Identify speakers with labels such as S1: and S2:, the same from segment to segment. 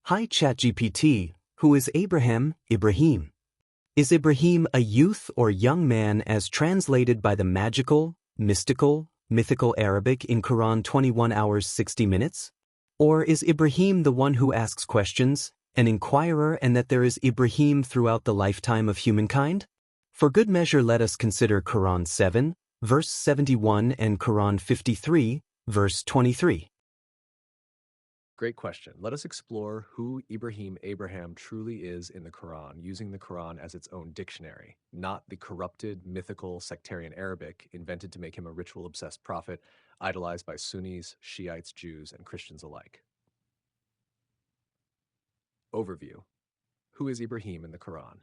S1: Hi ChatGPT, who is Abraham, Ibrahim? Is Ibrahim a youth or young man as translated by the magical, mystical, mythical Arabic in Quran 21 hours 60 minutes? Or is Ibrahim the one who asks questions, an inquirer, and that there is Ibrahim throughout the lifetime of humankind? For good measure let us consider Quran 7, verse 71 and Quran 53, verse 23.
S2: Great question. Let us explore who Abraham truly is in the Quran, using the Quran as its own dictionary, not the corrupted, mythical, sectarian Arabic invented to make him a ritual-obsessed prophet, idolized by Sunnis, Shiites, Jews, and Christians alike. Overview. Who is Ibrahim in the Quran?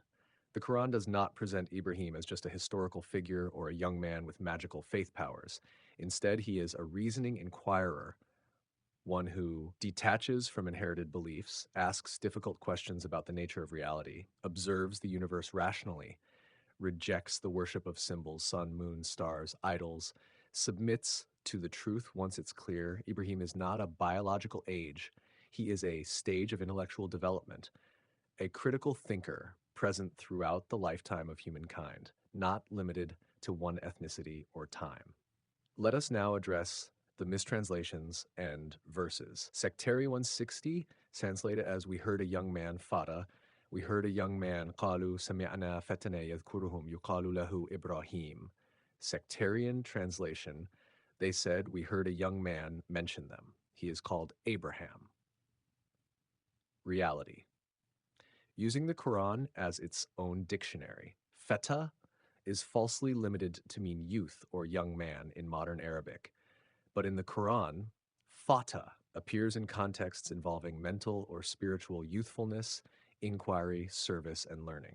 S2: The Quran does not present Ibrahim as just a historical figure or a young man with magical faith powers. Instead, he is a reasoning inquirer, one who detaches from inherited beliefs, asks difficult questions about the nature of reality, observes the universe rationally, rejects the worship of symbols, sun, moon, stars, idols, submits to the truth once it's clear. Ibrahim is not a biological age. He is a stage of intellectual development, a critical thinker present throughout the lifetime of humankind, not limited to one ethnicity or time. Let us now address the mistranslations and verses. Sectary 160, translated as "We heard a young man, Fata. We heard a young man, قالوا سمعنا فتى يذكرهم يقال له Ibrahim." Sectarian translation, they said, "We heard a young man mention them. He is called Abraham." Reality. Using the Quran as its own dictionary, feta is falsely limited to mean youth or young man in modern Arabic. But in the Quran, fata appears in contexts involving mental or spiritual youthfulness, inquiry, service, and learning.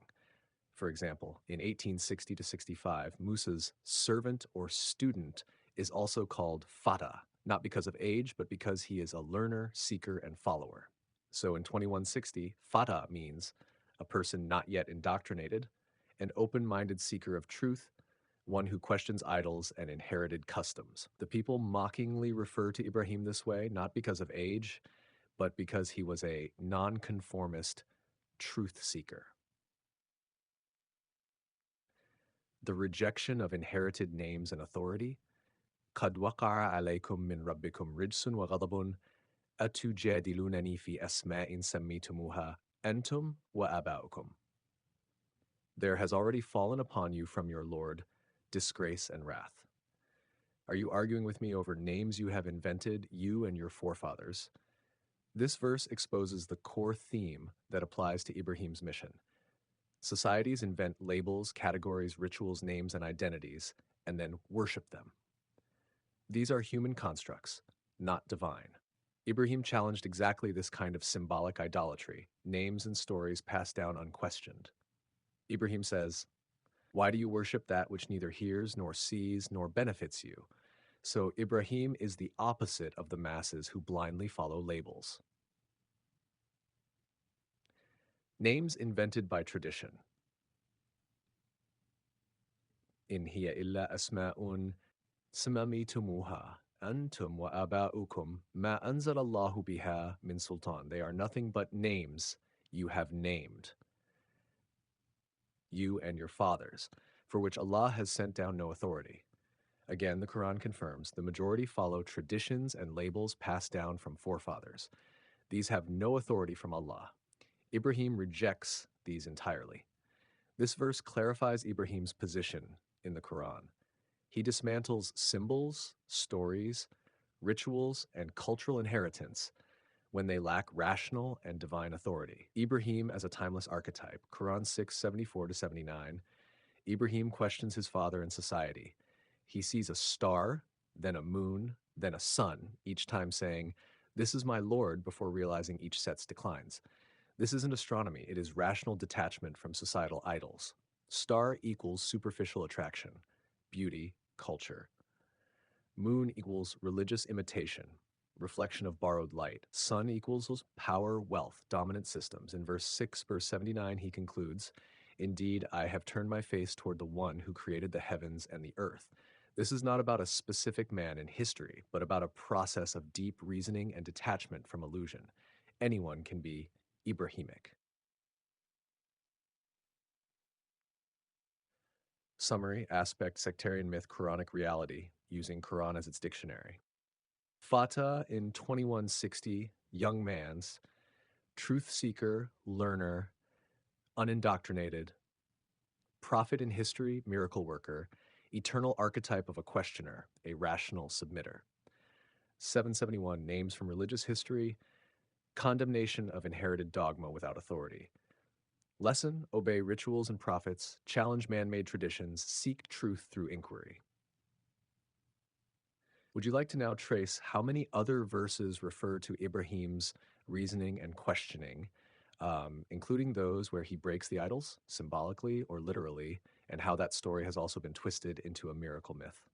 S2: For example, in 1860 to 65, Musa's servant or student is also called fata, not because of age, but because he is a learner, seeker, and follower. So in 2160, fata means a person not yet indoctrinated, an open-minded seeker of truth, one who questions idols and inherited customs. The people mockingly refer to Ibrahim this way, not because of age, but because he was a nonconformist truth seeker. The rejection of inherited names and authority. قَدْ وَقَعَ عَلَيْكُمْ مِنْ رَبِّكُمْ رِجْسٌ وَغَضَبٌ أَتُجَادِلُونَنِي فِي أَسْمَاءٍ سَمِّيتُمُوهَا أَنْتُمْ وَآبَاؤُكُمْ. There has already fallen upon you from your Lord disgrace and wrath. Are you arguing with me over names you have invented, you and your forefathers? This verse exposes the core theme that applies to Ibrahim's mission. Societies invent labels, categories, rituals, names, and identities, and then worship them. These are human constructs, not divine. Ibrahim challenged exactly this kind of symbolic idolatry, names and stories passed down unquestioned. Ibrahim says, "Why do you worship that which neither hears nor sees nor benefits you?" So Ibrahim is the opposite of the masses who blindly follow labels. Names invented by tradition. In hiya illa asma'un sammitumuha antum wa aba'ukum ma anzalallahu biha min sultan. They are nothing but names you have named, you and your fathers, for which Allah has sent down no authority. Again, the Quran confirms the majority follow traditions and labels passed down from forefathers. These have no authority from Allah. Ibrahim rejects these entirely. This verse clarifies Ibrahim's position in the Quran. He dismantles symbols, stories, rituals, and cultural inheritance when they lack rational and divine authority. Ibrahim as a timeless archetype. Quran 6:74 to 79. Ibrahim questions his father and society. He sees a star, then a moon, then a sun, each time saying, "This is my Lord," before realizing each set's declines. This isn't astronomy, it is rational detachment from societal idols. Star equals superficial attraction, beauty, culture. Moon equals religious imitation, reflection of borrowed light. Sun equals power, wealth, dominant systems. In verse 6, verse 79, he concludes, "Indeed, I have turned my face toward the one who created the heavens and the earth." This is not about a specific man in history, but about a process of deep reasoning and detachment from illusion. Anyone can be Ibrahimic. Summary, aspect, sectarian myth, Quranic reality, using Quran as its dictionary. Fata in 2160, young man's, truth seeker, learner, unindoctrinated, prophet in history, miracle worker, eternal archetype of a questioner, a rational submitter. 771, names from religious history, condemnation of inherited dogma without authority. Lesson, obey rituals and prophets, challenge man-made traditions, seek truth through inquiry. Would you like to now trace how many other verses refer to Ibrahim's reasoning and questioning, including those where he breaks the idols, symbolically or literally, and how that story has also been twisted into a miracle myth?